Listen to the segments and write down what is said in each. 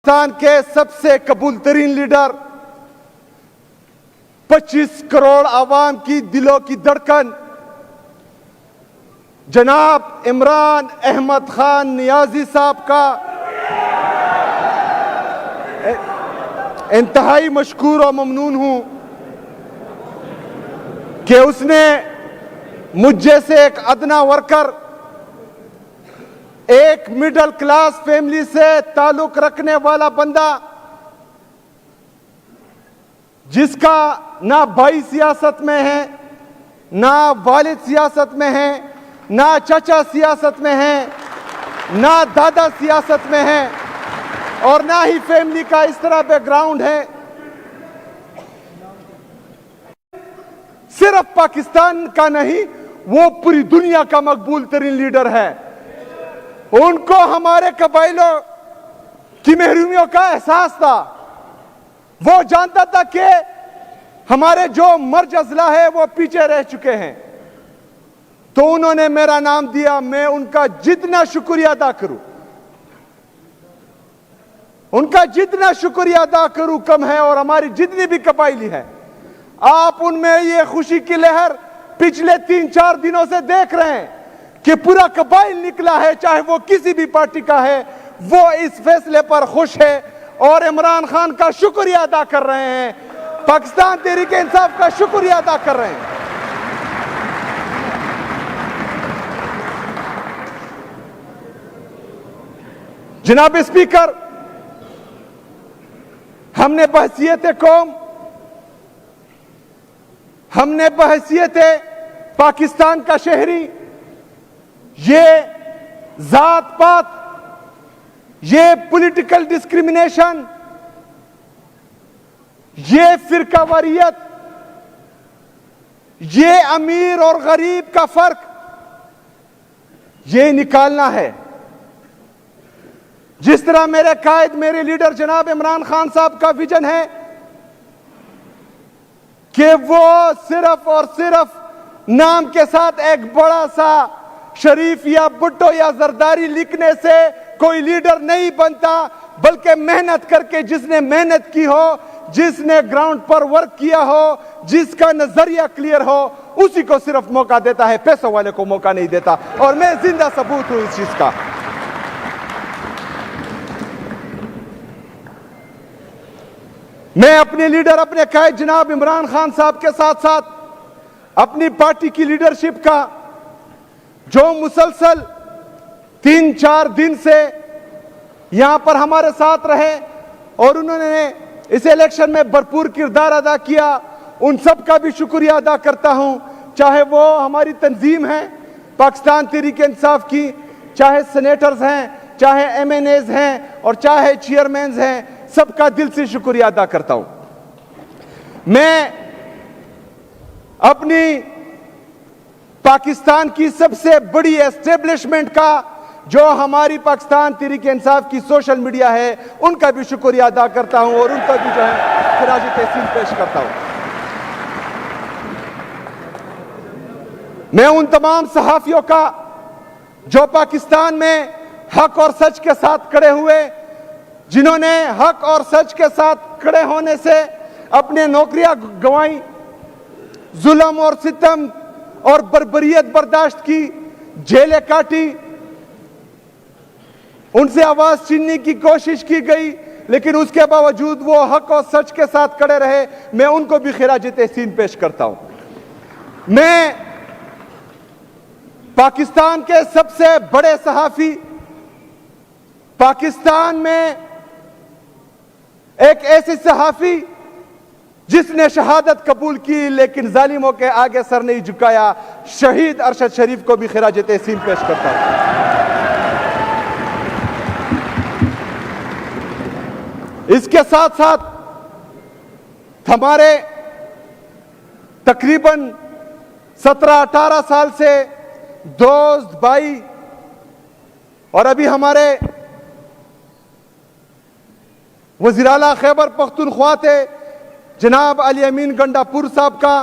पाकिस्तान के सबसे कबूल तरीन लीडर, 25 करोड़ आवाम की दिलों की धड़कन जनाब इमरान अहमद खान नियाजी साहब का इंतहाई मशकूर और ममनून हूं कि उसने मुझ जैसे एक अदना वर्कर, एक मिडिल क्लास फैमिली से ताल्लुक रखने वाला बंदा, जिसका ना भाई सियासत में है, ना वालिद सियासत में है, ना चाचा सियासत में है, ना दादा सियासत में है और ना ही फैमिली का इस तरह बैकग्राउंड है, सिर्फ पाकिस्तान का नहीं, वो पूरी दुनिया का मकबूल तरीन लीडर है। उनको हमारे कबाइलों की महरूमियों का एहसास था। वो जानता था कि हमारे जो मर्ज अजला है वो पीछे रह चुके हैं, तो उन्होंने मेरा नाम दिया। मैं उनका जितना शुक्रिया अदा करूं, उनका जितना शुक्रिया अदा करूं कम है। और हमारी जितनी भी कबाइली है, आप उनमें ये खुशी की लहर पिछले 3-4 दिनों से देख रहे हैं कि पूरा कबाइल निकला है, चाहे वो किसी भी पार्टी का है, वो इस फैसले पर खुश है और इमरान खान का शुक्रिया अदा कर रहे हैं, पाकिस्तान तहरीक इंसाफ का शुक्रिया अदा कर रहे हैं। जनाब स्पीकर, हमने बहसियत कौम, हमने बहसियत पाकिस्तान का शहरी, ये जात पात, ये पॉलिटिकल डिस्क्रिमिनेशन, ये फिरकावारियत, ये अमीर और गरीब का फर्क, ये निकालना है। जिस तरह मेरे कायद, मेरे लीडर जनाब इमरान खान साहब का विजन है कि वो सिर्फ और सिर्फ नाम के साथ एक बड़ा सा शरीफ या भुट्टो या जरदारी लिखने से कोई लीडर नहीं बनता, बल्कि मेहनत करके, जिसने मेहनत की हो, जिसने ग्राउंड पर वर्क किया हो, जिसका नजरिया क्लियर हो, उसी को सिर्फ मौका देता है, पैसों वाले को मौका नहीं देता। और मैं जिंदा सबूत हूं इस चीज का। मैं अपने लीडर, अपने कायद जनाब इमरान खान साहब के साथ साथ अपनी पार्टी की लीडरशिप का, जो मुसलसल 3-4 दिन से यहां पर हमारे साथ रहे और उन्होंने इस इलेक्शन में भरपूर किरदार अदा किया, उन सब का भी शुक्रिया अदा करता हूं। चाहे वो हमारी तंजीम है पाकिस्तान तहरीक इंसाफ की, चाहे सेनेटर्स हैं, चाहे MNAs हैं और चाहे चेयरमैन हैं, सबका दिल से शुक्रिया अदा करता हूं। मैं अपनी पाकिस्तान की सबसे बड़ी एस्टेब्लिशमेंट का, जो हमारी पाकिस्तान तहरीक इंसाफ की सोशल मीडिया है, उनका भी शुक्रिया अदा करता हूं और उनका भी जो है खिराज तहसीन पेश करता हूं। मैं उन तमाम सहाफियों का जो पाकिस्तान में हक और सच के साथ खड़े हुए, जिन्होंने हक और सच के साथ खड़े होने से अपने नौकरियां गंवाई, जुल्म और सितम और बर्बरियत बर्दाश्त की, जेलें काटी, उनसे आवाज छीनने की कोशिश की गई, लेकिन उसके बावजूद वो हक और सच के साथ खड़े रहे। मैं उनको भी खिराज तहसीन पेश करता हूं। मैं पाकिस्तान के सबसे बड़े सहाफी, पाकिस्तान में एक ऐसे सहाफी जिसने शहादत कबूल की लेकिन जालिमों के आगे सर नहीं झुकाया, शहीद अरशद शरीफ को भी खिराज तहसीन पेश करता हूं। इसके साथ साथ हमारे तकरीबन 17-18 साल से दोस्त, भाई और अभी हमारे वज़ीर आला खैबर पख्तूनख्वा थे जनाब अली अमीन गंडापुर साहब का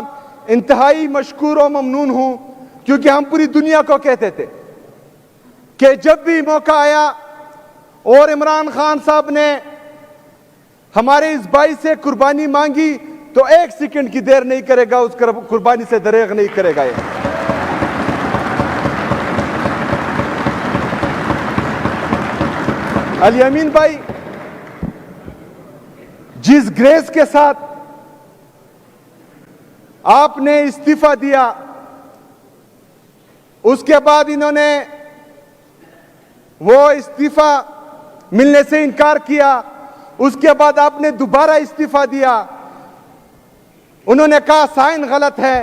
इंतहाई मशकूर और ममनून हूं, क्योंकि हम पूरी दुनिया को कहते थे कि जब भी मौका आया और इमरान खान साहब ने हमारे इस भाई से कुर्बानी मांगी तो एक सेकंड की देर नहीं करेगा, उस कुर्बानी से दरेग नहीं करेगा। ये अली अमीन भाई जिस ग्रेस के साथ आपने इस्तीफा दिया, उसके बाद इन्होंने वो इस्तीफा मिलने से इनकार किया। उसके बाद आपने दोबारा इस्तीफा दिया। उन्होंने कहा साइन गलत है।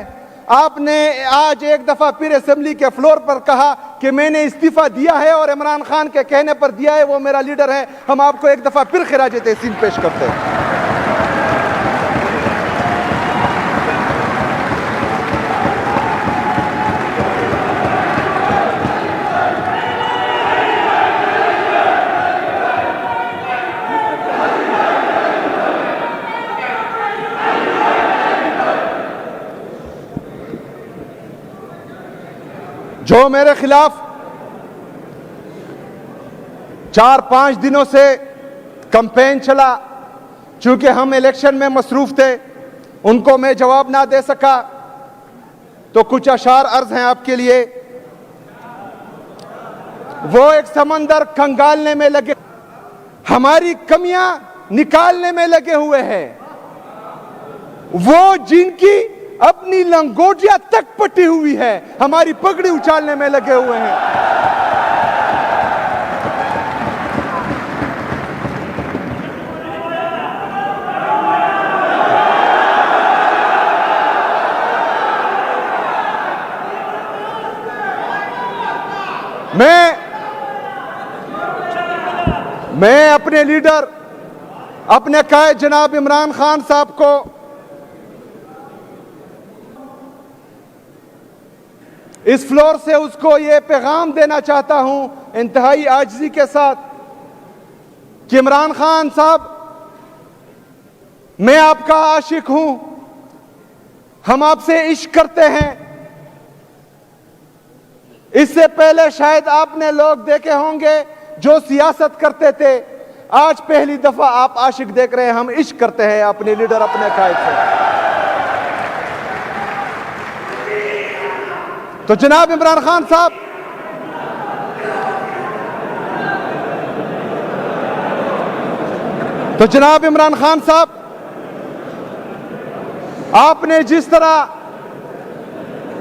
आपने आज एक दफा फिर असेंबली के फ्लोर पर कहा कि मैंने इस्तीफा दिया है और इमरान खान के कहने पर दिया है, वो मेरा लीडर है। हम आपको एक दफा फिर खिराज तहसीन पेश करते हैं। जो मेरे खिलाफ 4-5 दिनों से कैंपेन चला, चूंकि हम इलेक्शन में मसरूफ थे, उनको मैं जवाब ना दे सका, तो कुछ अशार अर्ज हैं आपके लिए। वो एक समंदर खंगालने में लगे, हमारी कमियां निकालने में लगे हुए हैं। वो जिनकी अपनी लंगोटियां तक पटी हुई है, हमारी पगड़ी उछालने में लगे हुए हैं। मैं अपने लीडर, अपने कायद जनाब इमरान खान साहब को इस फ्लोर से उसको ये पैगाम देना चाहता हूं इंतहाई आजिज़ी के साथ कि इमरान खान साहब, मैं आपका आशिक हूं, हम आपसे इश्क करते हैं। इससे पहले शायद आपने लोग देखे होंगे जो सियासत करते थे, आज पहली दफा आप आशिक देख रहे हैं। हम इश्क करते हैं अपने लीडर, अपने कायद से। तो जनाब इमरान खान साहब, आपने जिस तरह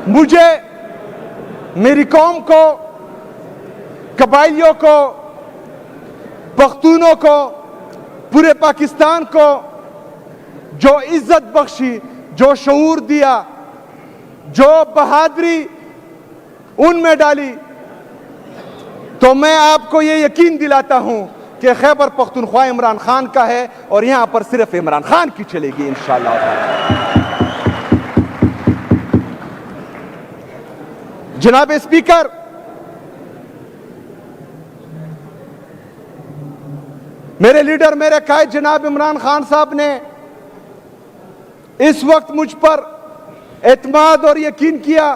मुझे, मेरी कौम को, कबाइलियों को, पख्तूनों को, पूरे पाकिस्तान को जो इज्जत बख्शी, जो शऊर दिया, जो बहादुरी उनमें डाली, तो मैं आपको ये यकीन दिलाता हूं कि खैबर पख्तूनख्वा इमरान खान का है और यहां पर सिर्फ इमरान खान की चलेगी इंशाअल्लाह। जनाब स्पीकर, मेरे लीडर, मेरे कायद जनाब इमरान खान साहब ने इस वक्त मुझ पर एतमाद और यकीन किया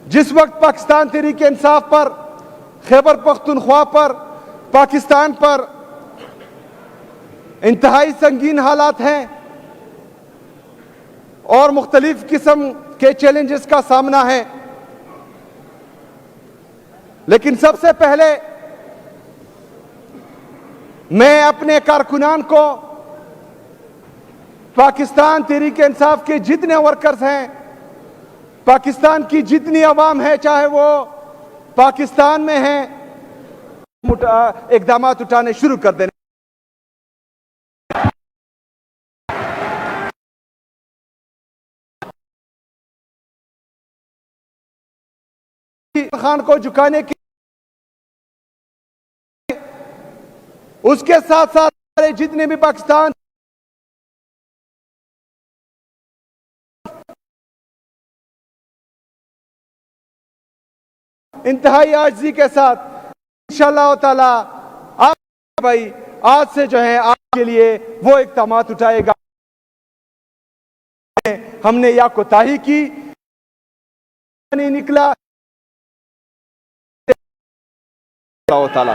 जिस वक्त पाकिस्तान तहरीक इंसाफ पर, खैबर पख्तूनख्वा पर, पाकिस्तान पर इंतहाई संगीन हालात हैं और मुख्तलिफ किस्म के चैलेंजेस का सामना है। लेकिन सबसे पहले मैं अपने कारकुनान को, पाकिस्तान तहरीक इंसाफ के जितने वर्कर्स हैं, पाकिस्तान की जितनी अवाम है, चाहे वो पाकिस्तान में है, इकदाम उठाने शुरू कर देने। खान को झुकाने की, उसके साथ साथ जितने भी पाकिस्तान इंतहाई आजिज़ी के साथ इंशाअल्लाह ताला आप भाई आज से जो है आपके लिए वो इक़दामात उठाएगा। हमने या कोताही की नहीं निकला ताला।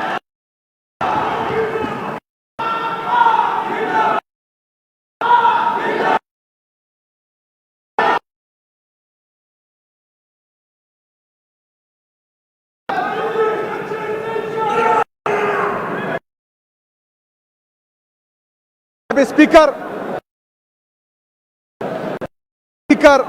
स्पीकर स्पीकर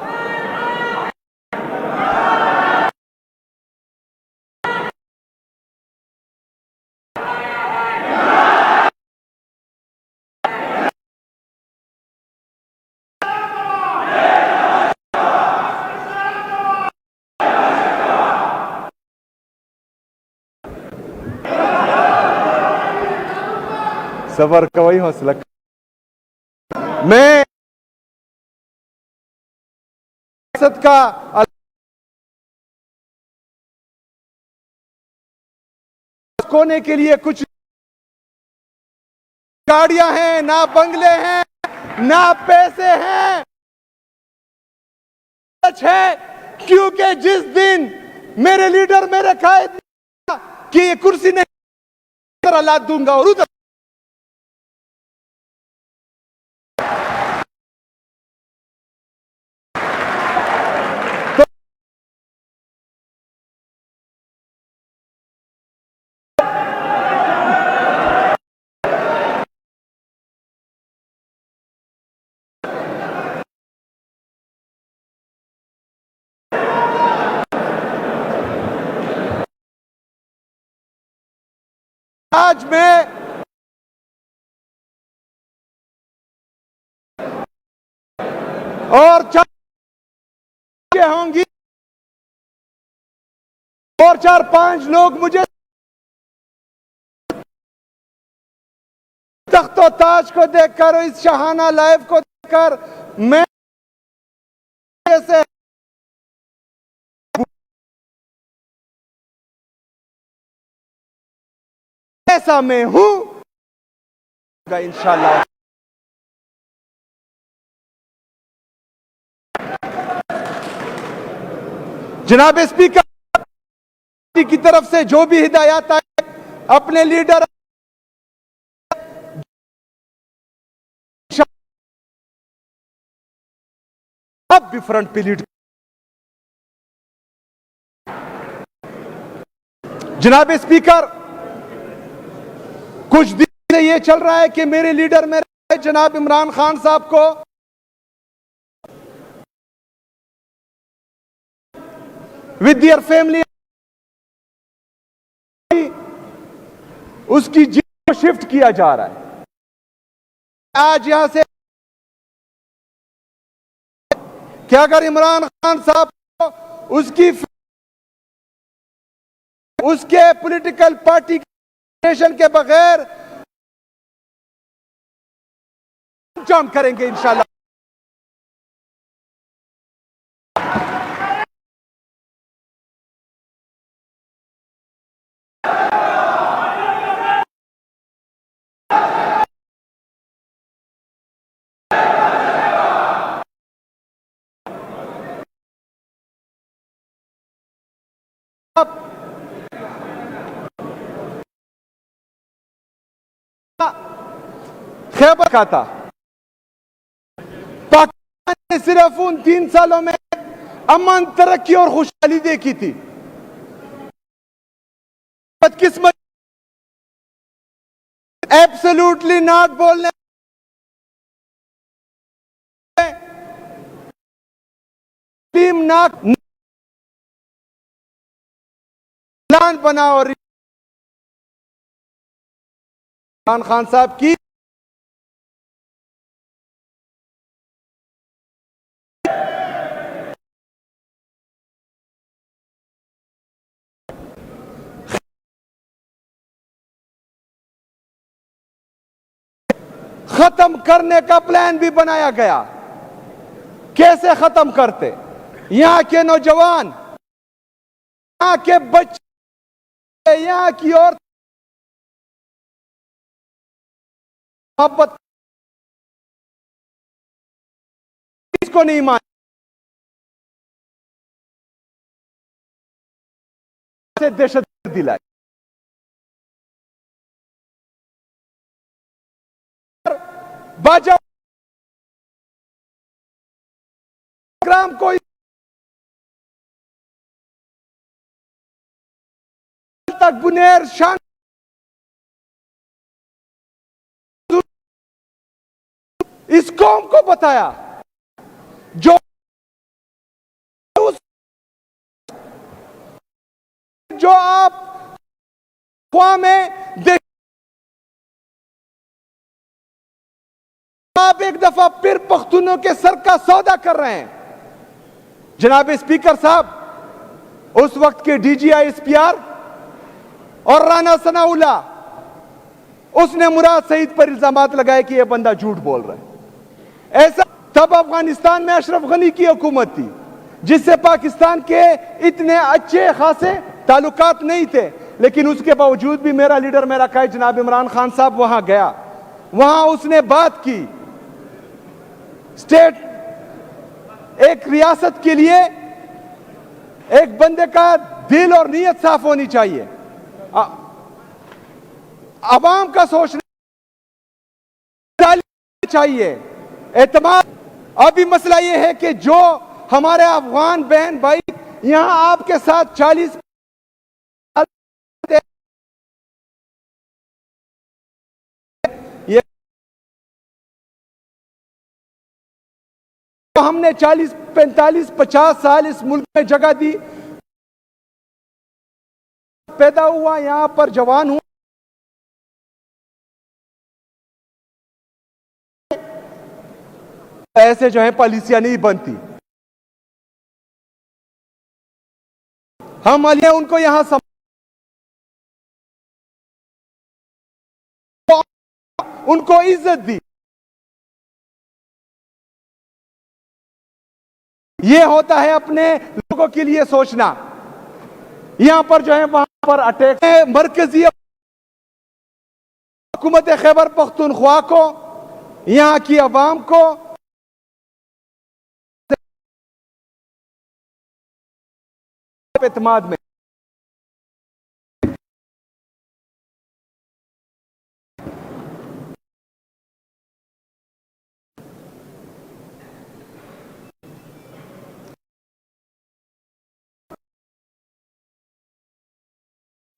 सबर का वही हौसला। मैं का कोने के लिए कुछ गाड़ियां हैं, ना बंगले हैं, ना पैसे हैं, सच है। क्योंकि जिस दिन मेरे लीडर मेरे कायद कि ये कुर्सी नहीं लाद दूंगा और उधर आज मैं और चार होंगी और 4-5 लोग मुझे तख्तो ताज को देखकर, इस शहाना लाइफ को देखकर मैं ऐसे ऐसा मैं हूं इंशाल्लाह। जनाब स्पीकर की तरफ से जो भी हिदायत आए अपने लीडर अब भी फ्रंट पे लीड। जनाब स्पीकर कुछ दिन से ये चल रहा है कि मेरे लीडर मेरे जनाब इमरान खान साहब को विद देयर फैमिली उसकी जेल को शिफ्ट किया जा रहा है। आज यहां से क्या अगर इमरान खान साहब को उसके पॉलिटिकल पार्टी के बगैर जाम करेंगे इंशाल्लाह। खैबर का था पाकिस्तान ने सिर्फ उन 3 सालों में अमन, तरक्की और खुशहाली देखी थी। बदकिस्मत एब्सोल्युटली नॉट बोलने टीम नाक प्लान बना और इमरान खान साहब की खत्म करने का प्लान भी बनाया गया। कैसे खत्म करते? यहां के नौजवान, यहां के बच्चे, यहां की औरत मोहब्बत इसको नहीं मान से दहशत दिलाई। बाजा प्रोग्राम को तक बुनेर शान इस कौम को बताया जो जो आप ख्वाह में देख, आप एक दफा फिर पख्तूनों के सर का सौदा कर रहे हैं। जनाब स्पीकर साहब, उस वक्त के DGI-SPR और राना सनाउल्लाह, उसने मुराद सईद पर इल्जामात लगाए कि यह बंदा झूठ बोल रहा है। ऐसा तब अफगानिस्तान में अशरफ गनी की हुकूमत थी, जिससे पाकिस्तान के इतने अच्छे खासे ताल्लुकात नहीं थे, लेकिन उसके बावजूद भी मेरा लीडर, मेरा कायद जनाब इमरान खान साहब वहां गया। वहां उसने बात की, स्टेट, एक रियासत के लिए एक बंदे का दिल और नीयत साफ होनी चाहिए, अवाम का सोचना चाहिए, एतमाद। अभी मसला यह है कि जो हमारे अफगान बहन भाई यहां आपके साथ 40 हमने 40, 45, 50 साल इस मुल्क में जगह दी, पैदा हुआ, यहां पर जवान हुआ, ऐसे जो है पॉलिसियां नहीं बनती। हम अलिया उनको यहां उनको इज्जत दी। ये होता है अपने लोगों के लिए सोचना। यहां पर जो है वहां पर अटैक है मरकजी हुकूमत खैबर पख्तूनख्वा को, यहां की अवाम को एतमाद में।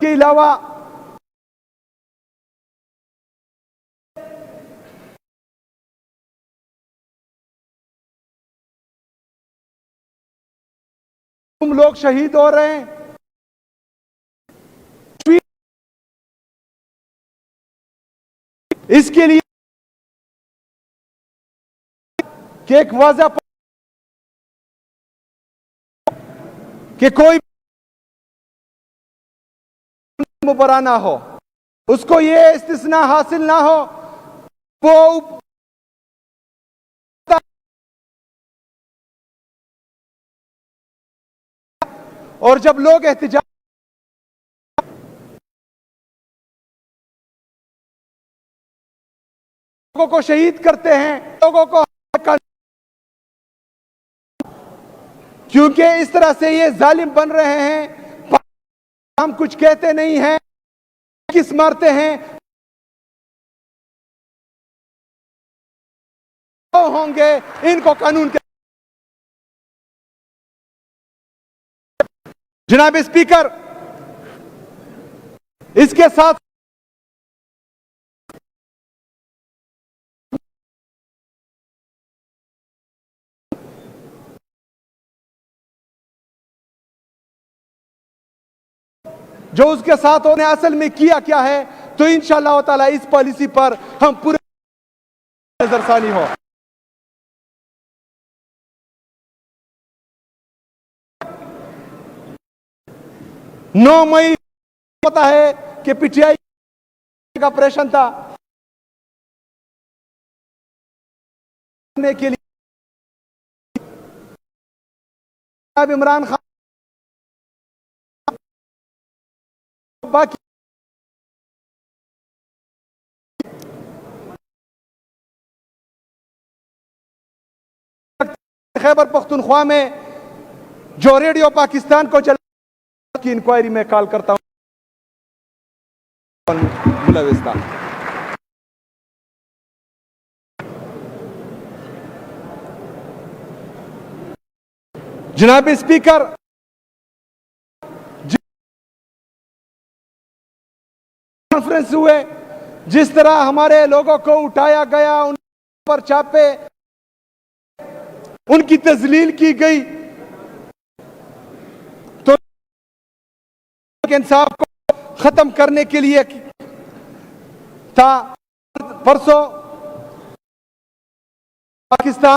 के अलावा तुम लोग शहीद हो रहे हैं, इसके लिए कि एक वजह कि कोई मुबरा ना हो, उसको ये इस्तिस्ना हासिल ना हो, वो और जब लोग एहतिजाज लोगों को शहीद करते हैं, लोगों को क्योंकि इस तरह से ये जालिम बन रहे हैं, हम कुछ कहते नहीं हैं, किस मारते हैं, तो होंगे इनको कानून के। जनाब स्पीकर, इसके साथ जो उसके साथ उन्हें असल में किया क्या है, तो इंशाअल्लाह ताला इस पॉलिसी पर हम पूरे नजरसानी हो। 9 मई पता है कि PTI का ऑपरेशन था के लिए इमरान खान बाकी खैबर पख्तूनख्वा में जो रेडियो पाकिस्तान को चला की इंक्वायरी में कॉल करता हूं। जनाब स्पीकर, कॉन्फ्रेंस हुए, जिस तरह हमारे लोगों को उठाया गया, पर चापे, उनकी तजलील की गई, तो इंसाफ को खत्म करने के लिए था। परसों पाकिस्तान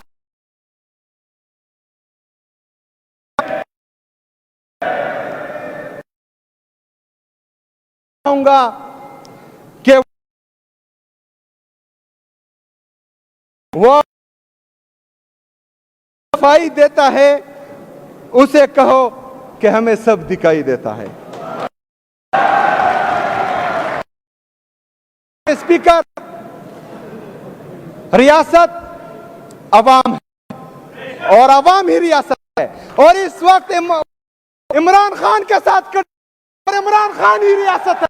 चाहूंगा कि वो सफाई देता है, उसे कहो कि हमें सब दिखाई देता है। स्पीकर, रियासत अवाम है और अवाम ही रियासत है, और इस वक्त इमरान खान के साथ और इमरान खान ही रियासत है।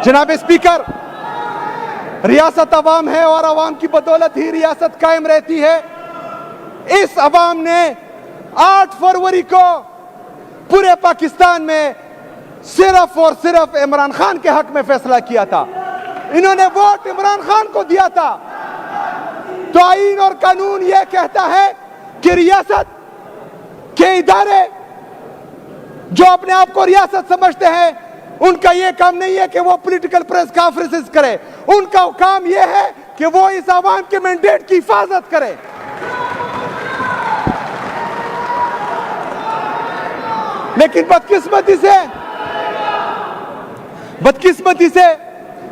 जनाब स्पीकर, रियासत अवाम है और अवाम की बदौलत ही रियासत कायम रहती है। इस अवाम ने 8 फरवरी को पूरे पाकिस्तान में सिर्फ और सिर्फ इमरान खान के हक में फैसला किया था। इन्होंने वोट इमरान खान को दिया था। तो आईन और कानून यह कहता है कि रियासत के इदारे जो अपने आप को रियासत समझते हैं, उनका यह काम नहीं है कि वो पॉलिटिकल प्रेस कॉन्फ्रेंसेस करे। उनका काम यह है कि वो इस आवाम के मैंडेट की हिफाजत करे। लेकिन बदकिस्मती से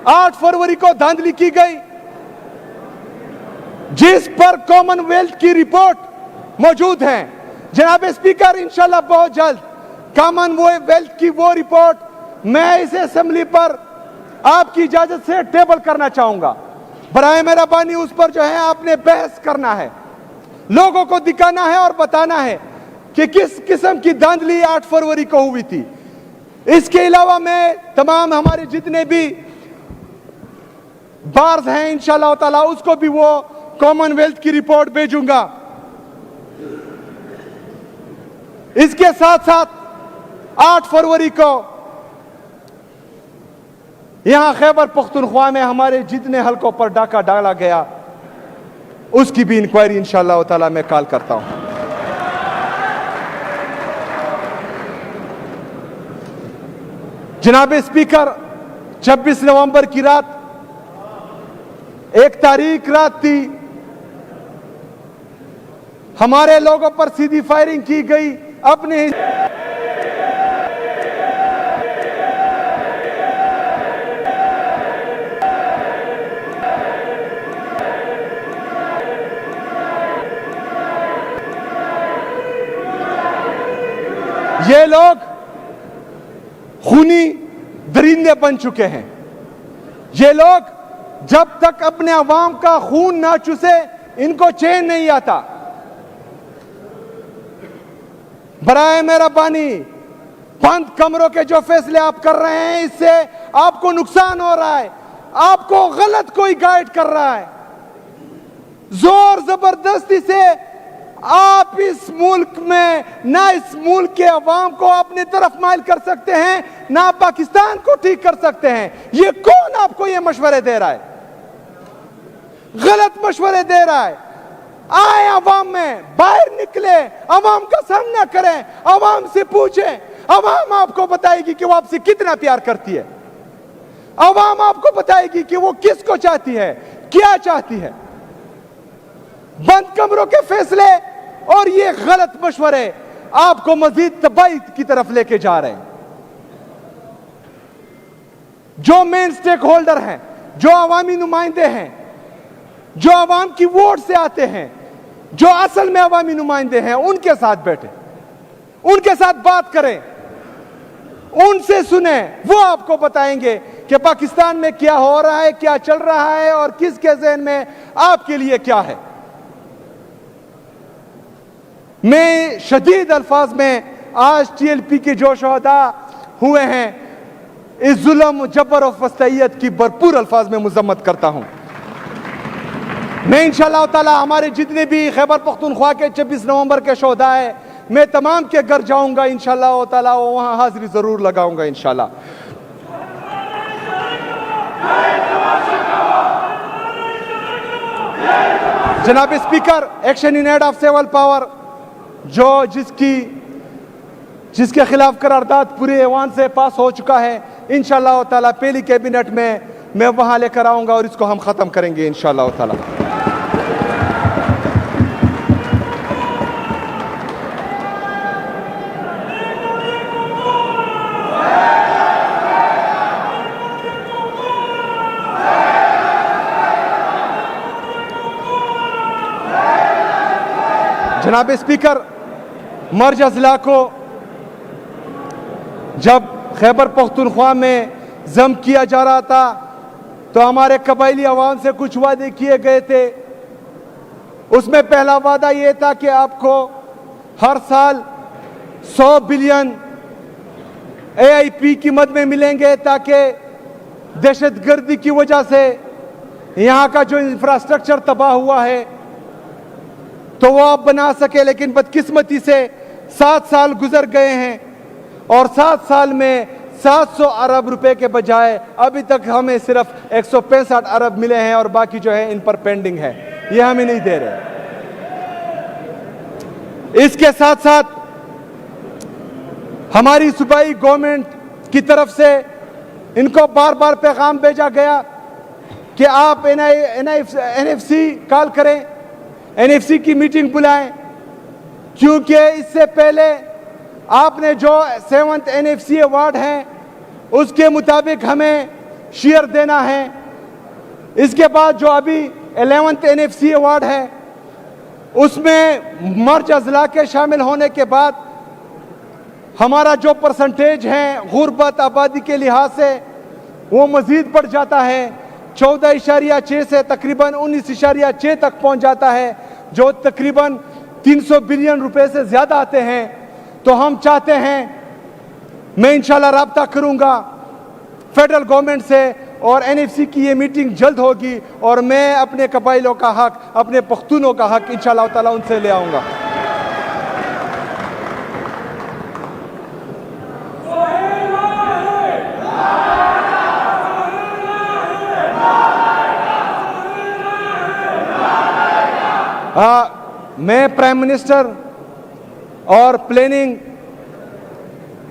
8 फरवरी को धांधली की गई, जिस पर कॉमनवेल्थ की रिपोर्ट मौजूद है। जनाब स्पीकर, इंशाल्लाह बहुत जल्द कॉमनवेल्थ की वो रिपोर्ट मैं इस असेंबली पर आपकी इजाजत से टेबल करना चाहूंगा। बराए मेहरबानी उस पर जो है आपने बहस करना है, लोगों को दिखाना है और बताना है कि किस किस्म की धांधली 8 फरवरी को हुई थी। इसके अलावा मैं तमाम हमारे जितने भी बार्स हैं, इंशाल्लाह ताला उसको भी वो कॉमनवेल्थ की रिपोर्ट भेजूंगा। इसके साथ साथ 8 फरवरी को यहां खैबर पख्तूनख्वा में हमारे जितने हलकों पर डाका डाला गया, उसकी भी इंक्वायरी इंशाल्लाह ताला मैं कॉल करता हूं। जनाब स्पीकर, 26 नवंबर की रात एक तारीख रात थी। हमारे लोगों पर सीधी फायरिंग की गई। अपने ये लोग खूनी दरिंदे बन चुके हैं। ये लोग जब तक अपने अवाम का खून ना चूसे, इनको चैन नहीं आता। बराए मेहरबानी, बंद कमरों के जो फैसले आप कर रहे हैं, इससे आपको नुकसान हो रहा है। आपको गलत कोई गाइड कर रहा है। जोर जबरदस्ती से आप इस मुल्क में ना इस मुल्क के अवाम को अपनी तरफ माइल कर सकते हैं, ना पाकिस्तान को ठीक कर सकते हैं। ये कौन आपको ये मशवरे दे रहा है? गलत मशवरे दे रहा है। आए अवाम में, बाहर निकले, अवाम का सामना करें, अवाम से पूछें। अवाम आपको बताएगी कि वो आपसे कितना प्यार करती है। अवाम आपको बताएगी कि वो किसको चाहती है, क्या चाहती है। बंद कमरों के फैसले और ये गलत मशवरे आपको मजीद तबाही की तरफ लेके जा रहे हैं। जो मेन स्टेक होल्डर हैं, जो अवामी नुमाइंदे हैं, जो अवाम की वोट से आते हैं, जो असल में अवामी नुमाइंदे हैं, उनके साथ बैठे, उनके साथ बात करें, उनसे सुने। वो आपको बताएंगे कि पाकिस्तान में क्या हो रहा है, क्या चल रहा है और किसके ज़हन में आपके लिए क्या है। मैं शदीद अल्फाज में आज TLP के जो शहदा हुए हैं इस जुल्म, जबर और फस्तैयत की भरपूर अल्फाज में मुजम्मत करता हूं। मैं इंशाअल्लाह ताला हमारे जितने भी खैबर पख्तूनख्वा के 26 नवंबर के शोहदा है, मैं तमाम के घर जाऊंगा इंशाअल्लाह ताला, वहां हाजिरी जरूर लगाऊंगा इंशाअल्लाह। जनाब speaker, action in aid of civil power जो जिसके खिलाफ करारदाद पूरे ऐवान से पास हो चुका है, इंशाअल्लाह ताला पहली कैबिनेट में मैं वहां लेकर आऊंगा और इसको हम खत्म करेंगे इंशाअल्लाह ताला। जनाब स्पीकर, मर्ज अजला को जब खैबर पख्तूनख्वा में जम किया जा रहा था तो हमारे कबायली अवाम से कुछ वादे किए गए थे। उसमें पहला वादा यह था कि आपको हर साल 100 बिलियन AIP की मद में मिलेंगे ताकि दहशतगर्दी की वजह से यहाँ का जो इंफ्रास्ट्रक्चर तबाह हुआ है तो वो आप बना सके। लेकिन बदकिस्मती से 7 साल गुजर गए हैं और 7 साल में 700 अरब रुपए के बजाय अभी तक हमें सिर्फ 165 अरब मिले हैं और बाकी जो है इन पर पेंडिंग है, ये हमें नहीं दे रहे। इसके साथ साथ हमारी सूबाई गवर्नमेंट की तरफ से इनको बार बार पैगाम भेजा गया कि आप NFC कॉल करें, NFC की मीटिंग बुलाएं, क्योंकि इससे पहले आपने जो 7th NFC अवार्ड है उसके मुताबिक हमें शेयर देना है। इसके बाद जो अभी 11th NFC अवार्ड है उसमें मर्ज अजला के शामिल होने के बाद हमारा जो परसेंटेज है गुर्बत आबादी के लिहाज से वो मजीद बढ़ जाता है। 14.6 से तकरीबन 19.6 तक पहुंच जाता है, जो तकरीबन 300 बिलियन रुपए से ज्यादा आते हैं। तो हम चाहते हैं, मैं इंशाल्लाह राब्ता करूंगा फेडरल गवर्नमेंट से और NFC की ये मीटिंग जल्द होगी और मैं अपने कबाइलों का हक, अपने पख्तूनों का हक इंशाल्लाह ताला उनसे ले आऊंगा। मैं प्राइम मिनिस्टर और प्लानिंग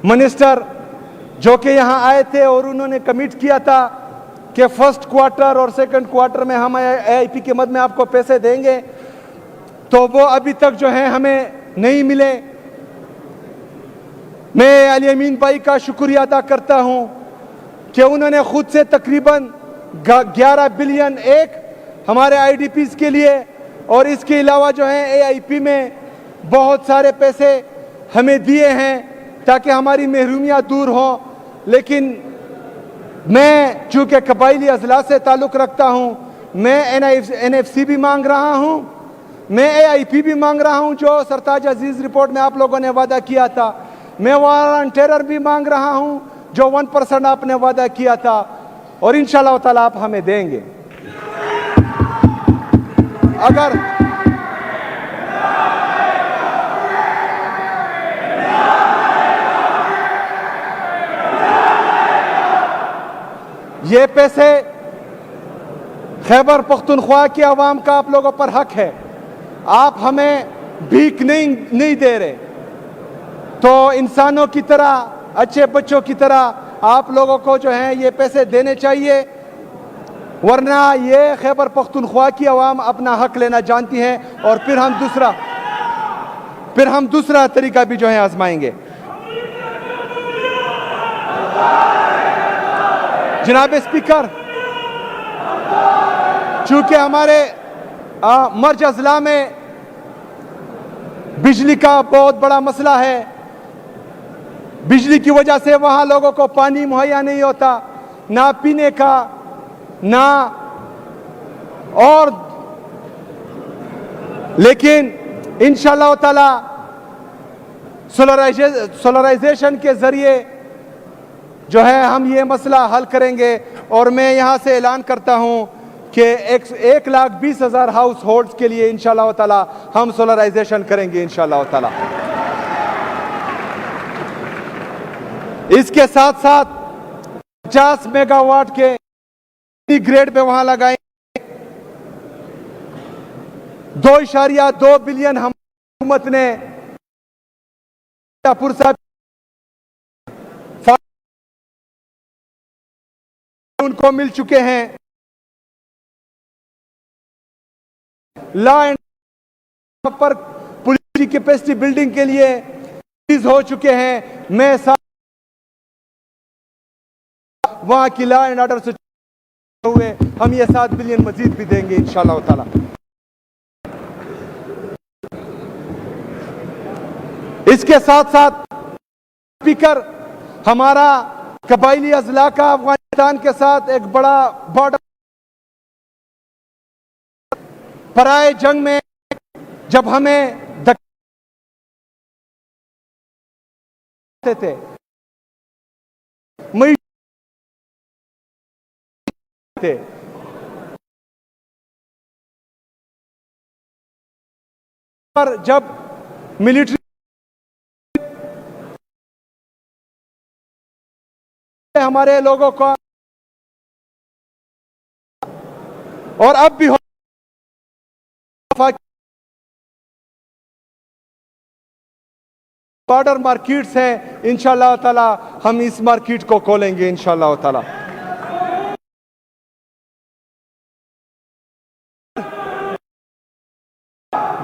मिनिस्टर जो कि यहाँ आए थे और उन्होंने कमिट किया था कि फर्स्ट क्वार्टर और सेकंड क्वार्टर में हम AIP के मद में आपको पैसे देंगे, तो वो अभी तक जो है हमें नहीं मिले। मैं अली अमीन भाई का शुक्रिया अदा करता हूँ कि उन्होंने खुद से तकरीबन 11 बिलियन एक हमारे IDPs के लिए और इसके अलावा जो है AIP में बहुत सारे पैसे हमें दिए हैं ताकि हमारी महरूमियाँ दूर हों। लेकिन मैं चूँकि कबायली अजला से ताल्लुक़ रखता हूँ, मैं NFC भी मांग रहा हूँ, मैं AIP भी मांग रहा हूँ जो सरताज अजीज़ रिपोर्ट में आप लोगों ने वादा किया था, मैं वॉलंटियर भी मांग रहा हूँ जो 1% आपने वादा किया था, और इंशाअल्लाह ताला आप हमें देंगे। अगर ये पैसे खैबर पख्तूनख्वा की आवाम का आप लोगों पर हक है, आप हमें भीख नहीं दे रहे, तो इंसानों की तरह, अच्छे बच्चों की तरह आप लोगों को जो है ये पैसे देने चाहिए, वरना ये खैबर पख्तूनख्वा की आवाम अपना हक लेना जानती है और फिर हम दूसरा तरीका भी जो है आजमाएंगे। जनाब स्पीकर, चूंकि हमारे मर्ज अजला में बिजली का बहुत बड़ा मसला है, बिजली की वजह से वहाँ लोगों को पानी मुहैया नहीं होता, ना पीने का ना और, लेकिन इंशाअल्लाह ताला सोलराइजेशन के जरिए जो है हम ये मसला हल करेंगे। और मैं यहाँ से ऐलान करता हूँ कि 1,20,000 हाउस होल्ड्स के लिए इंशाअल्लाह ताला हम सोलराइजेशन करेंगे इंशाअल्लाह ताला। इसके साथ साथ 50 मेगावाट के ग्रेड पे वहां लगाएंगे। 2.2 बिलियन हुकूमत ने उनको मिल चुके हैं। लॉ एंड पर पुलिस की कैपेसिटी बिल्डिंग के लिए हो चुके हैं। मैं वहां की लॉ एंड ऑर्डर से हुए हम ये 7 बिलियन मजीद भी देंगे इंशाअल्लाह ताला। इसके साथ साथ स्पीकर, हमारा कबायली अजला का अफगानिस्तान के साथ एक बड़ा बॉर्डर, पराए जंग में जब हमें थे पर जब मिलिट्री हमारे लोगों का, और अब भी बॉर्डर मार्केट्स हैं, इंशाअल्लाह ताला हम इस मार्केट को खोलेंगे इंशाअल्लाह ताला।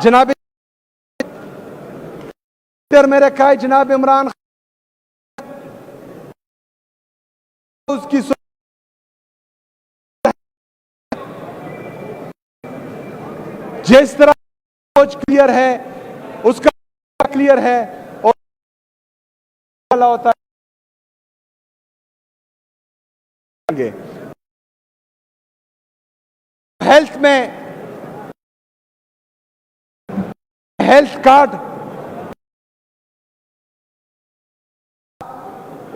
जनाब मेरे कहा जनाब इमरान उसकी जिस तरह सोच क्लियर है उसका क्लियर है, और होता है हेल्थ में हेल्थ कार्ड,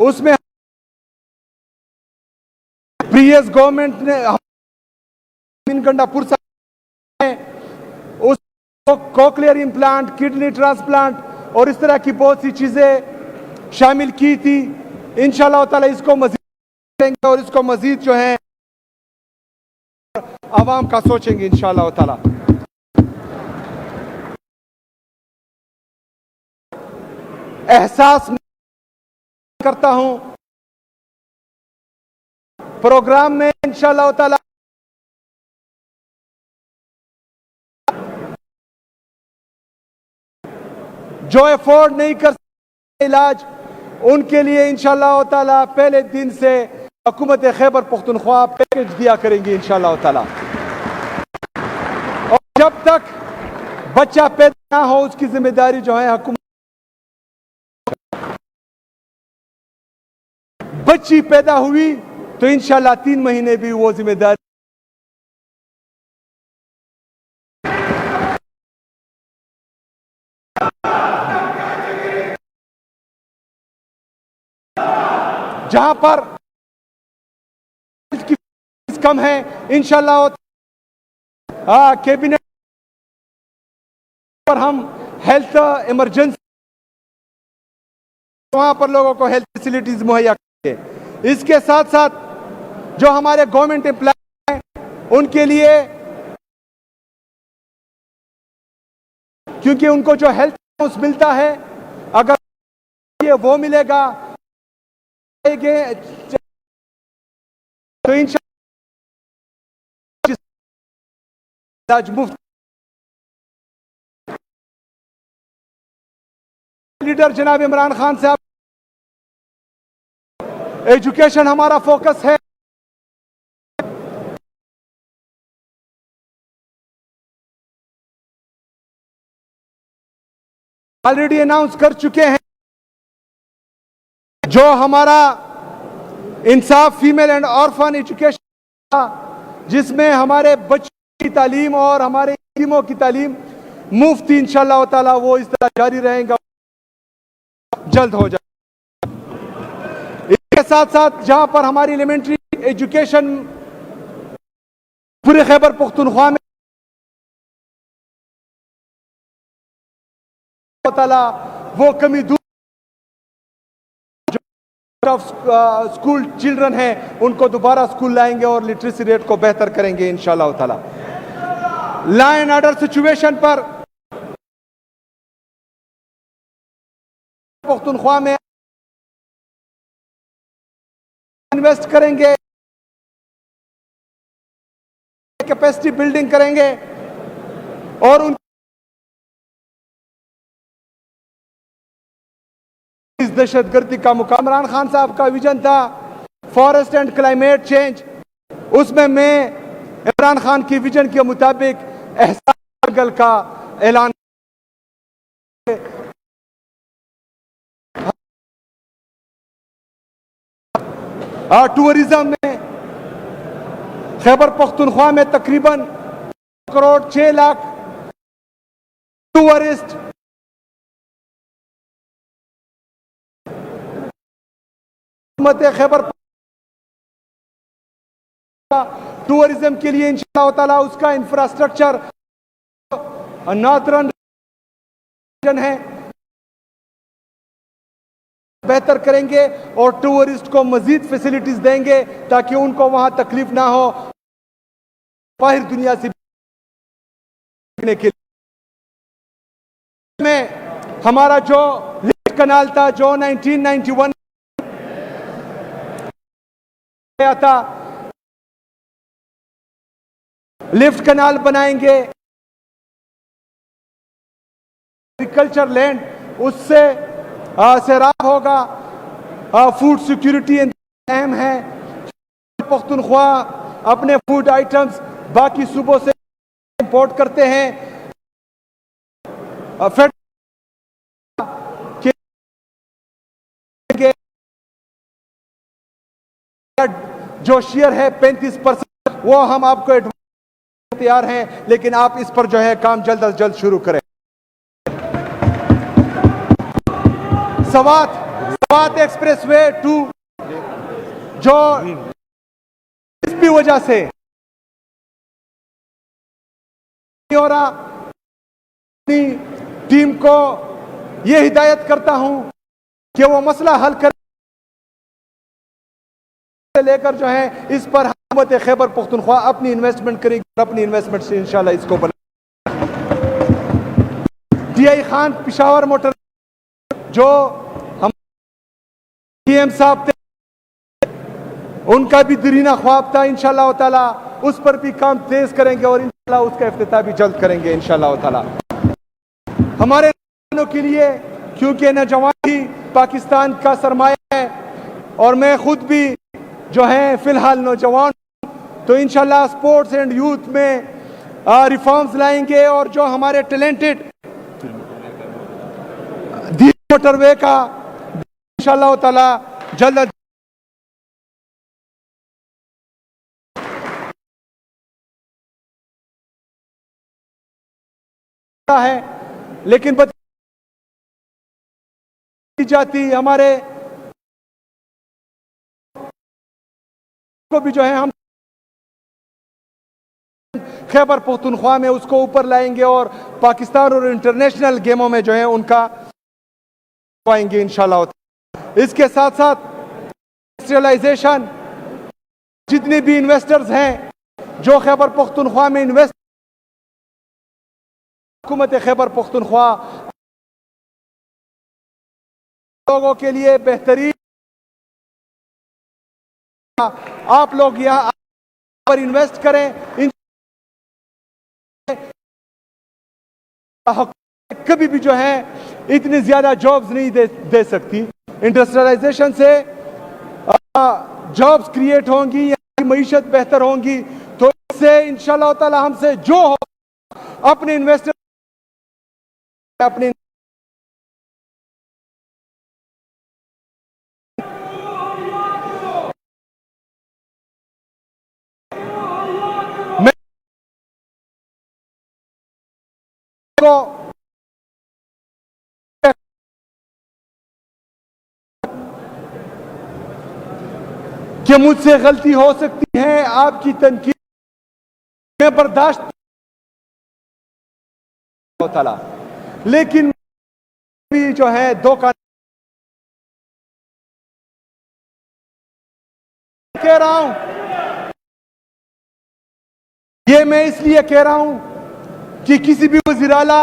उसमें प्रीवियस गवर्नमेंट ने गंडापुर उस कोक्लियर इम्प्लांट, किडनी ट्रांसप्लांट और इस तरह की बहुत सी चीजें शामिल की थी। इंशाअल्लाह ताला इसको मजीद करेंगे और इसको मजीद जो है आवाम का सोचेंगे इंशाअल्लाह ताला। एहसास करता हूं प्रोग्राम में इंशाअल्लाह ताला जो अफोर्ड नहीं कर सकते इलाज, उनके लिए इंशाअल्लाह ताला पहले दिन से हुकूमत खैबर पख्तूनख्वा पैकेज दिया करेंगे इंशाअल्लाह ताला। और जब तक बच्चा पैदा ना हो उसकी जिम्मेदारी जो है हुकूमत, बच्ची पैदा हुई तो इंशाअल्लाह 3 महीने भी वो जिम्मेदारी जहां पर की फीस कम है इंशाअल्लाह कैबिनेट पर हम हेल्थ इमरजेंसी वहां पर लोगों को हेल्थ फैसिलिटीज मुहैया करेंगे। इसके साथ साथ जो हमारे गवर्नमेंट एम्प्लॉय हैं उनके लिए, क्योंकि उनको जो हेल्थ अलाउंस मिलता है अगर ये वो मिलेगा तो इंशाअल्लाह मुफ्त। लीडर जनाब इमरान खान साहब, एजुकेशन हमारा फोकस है। ऑलरेडी अनाउंस कर चुके हैं जो हमारा इंसाफ फीमेल एंड ऑर्फन एजुकेशन, जिसमें हमारे बच्चों की तालीम और हमारे यतीमों की तालीम मुफ्त इंशाअल्लाह ताला वो इस तरह जारी रहेगा, जल्द हो जाए। के साथ साथ जहां पर हमारी एलिमेंट्री एजुकेशन पूरे खैबर पख्तूनख्वा में वो कमी दूर स्कूल चिल्ड्रन हैं उनको दोबारा स्कूल लाएंगे और लिटरेसी रेट को बेहतर करेंगे इंशाल्लाह ताला। लॉ एंड ऑर्डर सिचुएशन पर पख्तूनख्वा में इन्वेस्ट करेंगे, कैपेसिटी बिल्डिंग करेंगे और उन इस दहशतगर्दी का मुकाबला। इमरान खान साहब का विजन था फॉरेस्ट एंड क्लाइमेट चेंज, उसमें मैं इमरान खान की विजन के मुताबिक एहसास जंगल का ऐलान टूरिज्म में खैबर पख्तूनख्वा में तकरीबन 1.6 करोड़ टूरिस्ट खैबर टूरिज्म के लिए इंशाअल्लाह ताला उसका इंफ्रास्ट्रक्चर नॉर्थर्न रीजन है बेहतर करेंगे और टूरिस्ट को मजीद फैसिलिटीज देंगे ताकि उनको वहां तकलीफ ना हो बाहर दुनिया से के में हमारा जो लिफ्ट कनाल था जो 1991 था, लिफ्ट कनाल बनाएंगे, एग्रीकल्चर लैंड उससे सैराब होगा, फूड सिक्योरिटी अहम है। पख्तूनख्वा अपने फूड आइटम्स बाकी सूबों से इंपोर्ट करते हैं, जो शेयर है 35% वो हम आपको तैयार हैं, लेकिन आप इस पर जो है काम जल्द अज जल्द शुरू करें। सवात एक्सप्रेसवे 2 जो इस भी वजह से और अपनी टीम को यह हिदायत करता हूं कि वो मसला हल कर लेकर जो है इस पर हुकूमत खैबर पख्तूनख्वा अपनी इन्वेस्टमेंट करेगी और अपनी इन्वेस्टमेंट से इंशाल्लाह इसको बना। DI खान पिशावर मोटर जो हम PM साहब थे उनका भी दरीना ख्वाब था, इंशाल्लाह ताला उस पर भी काम तेज करेंगे और इंशाल्लाह उसका इफ्तिताह भी जल्द करेंगे इंशाल्लाह ताला। हमारे नौजवानों के लिए, क्योंकि नौजवान ही पाकिस्तान का सरमाया है और मैं खुद भी जो है फिलहाल नौजवान, तो इंशाल्लाह स्पोर्ट्स एंड यूथ में रिफॉर्म्स लाएंगे और जो हमारे टैलेंटेड मोटरवे का इंशाल्लाह ताला जल्द है, लेकिन जाती हमारे को भी जो है हम खैबर पख्तूनख्वा में उसको ऊपर लाएंगे और पाकिस्तान और इंटरनेशनल गेमों में जो है उनका पाएंगे इंशाल्लाह। इसके साथ साथ इंडस्ट्रियलाइजेशन, जितने भी इन्वेस्टर्स हैं जो खैबर पख्तूनख्वा में इन्वेस्ट, हुकूमत खैबर पख्तूनख्वा लोगों के लिए बेहतरीन, आप लोग यहाँ पर इन्वेस्ट करें, कभी भी जो है इतनी ज्यादा जॉब्स नहीं दे सकती। इंडस्ट्रियलाइजेशन से जॉब्स क्रिएट होंगी, यहाँ की मईशत बेहतर होंगी, तो इससे इंशाल्लाह ताला हमसे जो हो अपने इन्वेस्टर अपने कि मुझसे गलती हो सकती है, आपकी तनकीद में बर्दाश्त ताला, लेकिन भी जो है धोखा कह रहा हूं। ये मैं इसलिए कह रहा हूं कि किसी भी वज़ीर आला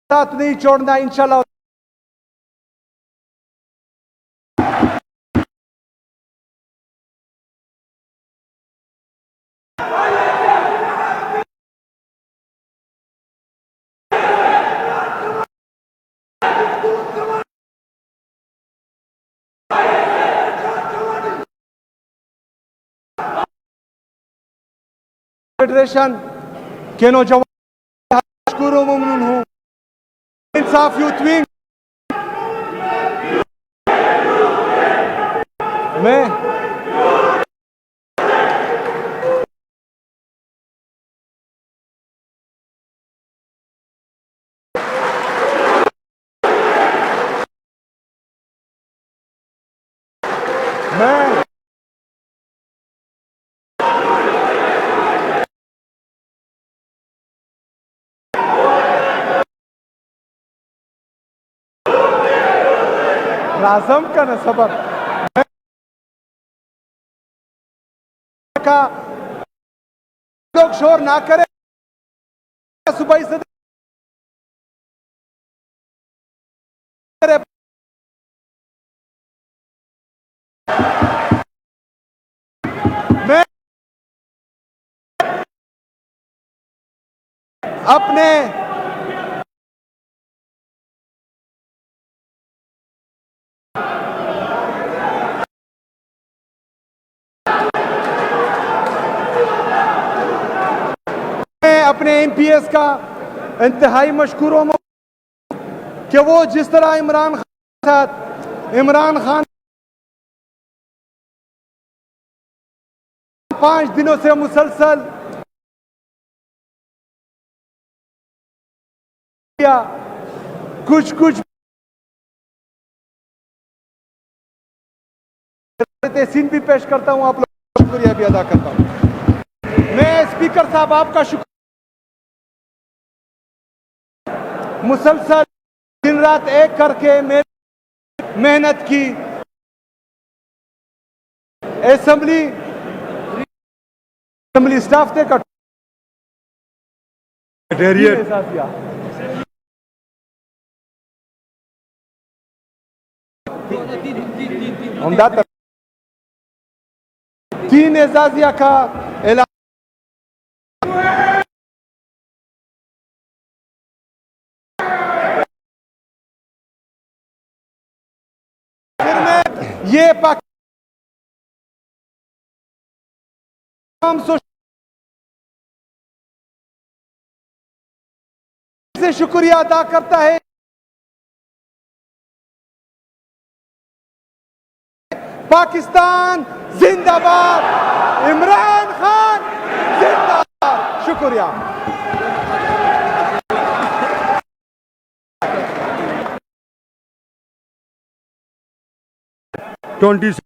साथ नहीं छोड़ना इंशाल्लाह। फेडरेशन के नौजवान मशकूर ममनून हूं। इंसाफ यूथ विंग मैं राजम का न सबक का लोग शोर ना करें। सुबह से मैं अपने एमपीएस का इंतहाई मशकूर हूं कि वो जिस तरह इमरान खान के साथ इमरान खान 5 दिनों से मुसलसल कुछ सीन भी पेश करता हूं, आप लोगों का शुक्रिया भी अदा करता हूं। मैं स्पीकर साहब आपका शुक्रिया, मुसलसल दिन रात एक करके मेहनत की। असेंबली स्टाफ थे का तीन एजाजिया का ऐलान। ये पाकिस्तान से शुक्रिया अदा करता है। पाकिस्तान जिंदाबाद, इमरान खान जिंदाबाद। शुक्रिया। 20